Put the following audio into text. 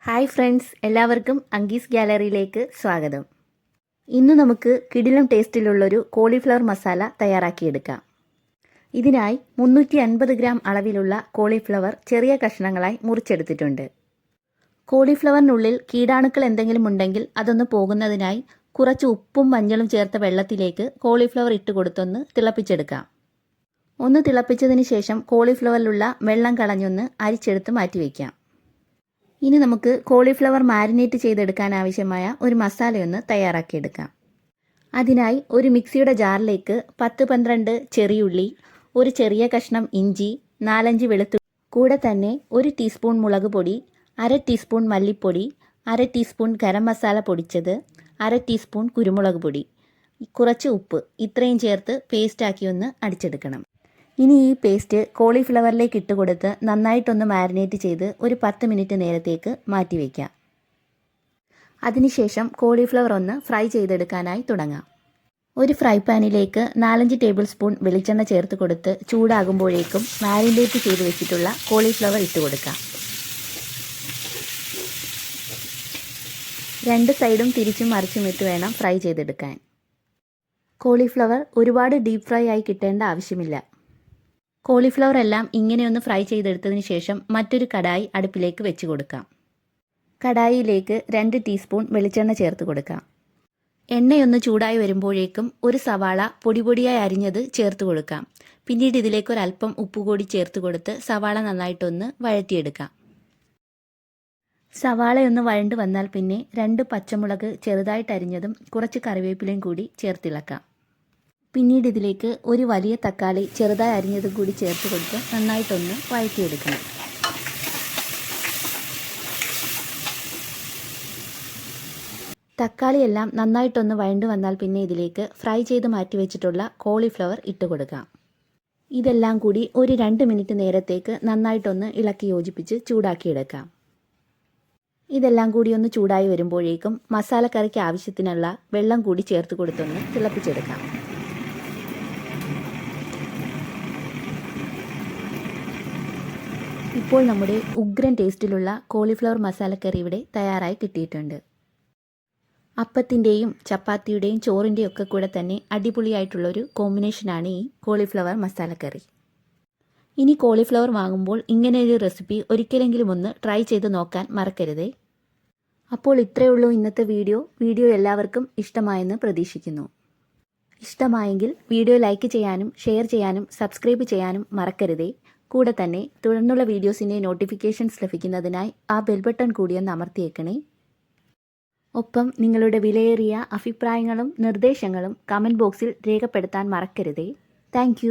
Hi friends, എല്ലാവർക്കും അങ്കീസ് ഗാലറിയിലേക്ക് സ്വാഗതം. ഇന്ന് നമുക്ക് കിടിലം ടേസ്റ്റിലുള്ളൊരു കോളിഫ്ലവർ മസാല തയ്യാറാക്കിയെടുക്കാം. ഇതിനായി 350 ഗ്രാം അളവിലുള്ള കോളിഫ്ലവർ ചെറിയ കഷ്ണങ്ങളായി മുറിച്ചെടുത്തിട്ടുണ്ട്. കോളിഫ്ലവറിനുള്ളിൽ കീടാണുക്കൾ എന്തെങ്കിലും ഉണ്ടെങ്കിൽ അതൊന്ന് പോകുന്നതിനായി കുറച്ച് ഉപ്പും മഞ്ഞളും ചേർത്ത വെള്ളത്തിലേക്ക് കോളിഫ്ലവർ ഇട്ട് കൊടുത്തൊന്ന് തിളപ്പിച്ചെടുക്കാം. ഒന്ന് തിളപ്പിച്ചതിന് ശേഷം കോളിഫ്ലവറിലുള്ള വെള്ളം കളഞ്ഞൊന്ന് അരിച്ചെടുത്ത് മാറ്റിവെക്കാം. ഇനി നമുക്ക് കോളിഫ്ലവർ മാരിനേറ്റ് ചെയ്തെടുക്കാൻ ആവശ്യമായ ഒരു മസാലയൊന്ന് തയ്യാറാക്കിയെടുക്കാം. അതിനായി ഒരു മിക്സിയുടെ ജാറിലേക്ക് 10-12 ചെറിയുള്ളി, ഒരു ചെറിയ കഷ്ണം ഇഞ്ചി, 4-5 വെളുത്തുള്ളി, കൂടെ തന്നെ 1 ടീസ്പൂൺ മുളക് പൊടി, 1/2 ടീസ്പൂൺ മല്ലിപ്പൊടി, 1/2 ടീസ്പൂൺ ഗരം മസാല പൊടിച്ചത്, 1/2 ടീസ്പൂൺ കുരുമുളക് പൊടി, കുറച്ച് ഉപ്പ്, ഇത്രയും ചേർത്ത് പേസ്റ്റാക്കി ഒന്ന് അടിച്ചെടുക്കണം. ഇനി ഈ പേസ്റ്റ് കോളിഫ്ലവറിലേക്ക് ഇട്ട് കൊടുത്ത് നന്നായിട്ടൊന്ന് മാരിനേറ്റ് ചെയ്ത് ഒരു 10 മിനിറ്റ് നേരത്തേക്ക് മാറ്റിവെക്കാം. അതിനുശേഷം കോളിഫ്ലവർ ഒന്ന് ഫ്രൈ ചെയ്തെടുക്കാനായി തുടങ്ങാം. ഒരു ഫ്രൈ പാനിലേക്ക് 4-5 ടേബിൾ സ്പൂൺ വെളിച്ചെണ്ണ ചേർത്ത് കൊടുത്ത് ചൂടാകുമ്പോഴേക്കും മാരിനേറ്റ് ചെയ്ത് വെച്ചിട്ടുള്ള കോളിഫ്ലവർ ഇട്ട് കൊടുക്കാം. 2 സൈഡും തിരിച്ചും മറിച്ചും ഇട്ട് വേണം ഫ്രൈ ചെയ്തെടുക്കാൻ. കോളിഫ്ലവർ ഒരുപാട് ഡീപ്പ് ഫ്രൈ ആയി കിട്ടേണ്ട ആവശ്യമില്ല. കോളിഫ്ലവർ എല്ലാം ഇങ്ങനെയൊന്ന് ഫ്രൈ ചെയ്തെടുത്തതിന് ശേഷം മറ്റൊരു കടായി അടുപ്പിലേക്ക് വെച്ച് കൊടുക്കാം. കടായിയിലേക്ക് 2 ടീസ്പൂൺ വെളിച്ചെണ്ണ ചേർത്ത് കൊടുക്കാം. എണ്ണയൊന്ന് ചൂടായി വരുമ്പോഴേക്കും ഒരു സവാള പൊടിയായി അരിഞ്ഞത് ചേർത്ത് കൊടുക്കാം. പിന്നീട് ഇതിലേക്ക് ഒരല്പം ഉപ്പ് കൂടി ചേർത്ത് കൊടുത്ത് സവാള നന്നായിട്ടൊന്ന് വഴറ്റിയെടുക്കാം. സവാളയൊന്ന് വഴണ്ട് വന്നാൽ പിന്നെ 2 പച്ചമുളക് ചെറുതായിട്ട് അരിഞ്ഞതും കുറച്ച് കറിവേപ്പിലയും കൂടി ചേർത്തിളക്കാം. പിന്നീട് ഇതിലേക്ക് ഒരു വലിയ തക്കാളി ചെറുതായി അരിഞ്ഞതും കൂടി ചേർത്ത് കൊടുത്ത് നന്നായിട്ടൊന്ന് വഴറ്റിയെടുക്കണം. തക്കാളിയെല്ലാം നന്നായിട്ടൊന്ന് വഴണ്ട് വന്നാൽ പിന്നെ ഇതിലേക്ക് ഫ്രൈ ചെയ്ത് മാറ്റി വെച്ചിട്ടുള്ള കോളിഫ്ലവർ ഇട്ട് കൊടുക്കാം. ഇതെല്ലാം കൂടി ഒരു 2 മിനിറ്റ് നേരത്തേക്ക് നന്നായിട്ടൊന്ന് ഇളക്കി യോജിപ്പിച്ച് ചൂടാക്കിയെടുക്കാം. ഇതെല്ലാം കൂടി ഒന്ന് ചൂടായി വരുമ്പോഴേക്കും മസാലക്കറിക്ക് ആവശ്യത്തിനുള്ള വെള്ളം കൂടി ചേർത്ത് കൊടുത്തൊന്ന് തിളപ്പിച്ചെടുക്കാം. ഇപ്പോൾ നമ്മുടെ ഉഗ്രൻ ടേസ്റ്റിലുള്ള കോളിഫ്ലവർ മസാലക്കറി ഇവിടെ തയ്യാറായി കിട്ടിയിട്ടുണ്ട്. അപ്പത്തിൻ്റെയും ചപ്പാത്തിയുടെയും ചോറിൻ്റെയും ഒക്കെ കൂടെ തന്നെ അടിപൊളിയായിട്ടുള്ളൊരു കോമ്പിനേഷനാണ് ഈ കോളിഫ്ലവർ മസാലക്കറി. ഇനി കോളിഫ്ലവർ വാങ്ങുമ്പോൾ ഇങ്ങനെയൊരു റെസിപ്പി ഒരിക്കലെങ്കിലും ഒന്ന് ട്രൈ ചെയ്ത് നോക്കാൻ മറക്കരുതേ. അപ്പോൾ ഇത്രയേ ഉള്ളൂ ഇന്നത്തെ വീഡിയോ എല്ലാവർക്കും ഇഷ്ടമായെന്ന് പ്രതീക്ഷിക്കുന്നു. ഇഷ്ടമായെങ്കിൽ വീഡിയോ ലൈക്ക് ചെയ്യാനും ഷെയർ ചെയ്യാനും സബ്സ്ക്രൈബ് ചെയ്യാനും മറക്കരുതേ. കൂടെ തന്നെ തുടർന്നുള്ള വീഡിയോസിൻ്റെ നോട്ടിഫിക്കേഷൻസ് ലഭിക്കുന്നതിനായി ആ ബെൽ ബട്ടൺ കൂടിയൊന്ന് അമർത്തിയേക്കണേ. ഒപ്പം നിങ്ങളുടെ വിലയേറിയ അഭിപ്രായങ്ങളും നിർദ്ദേശങ്ങളും കമൻറ്റ് ബോക്സിൽ രേഖപ്പെടുത്താൻ മറക്കരുതേ. താങ്ക്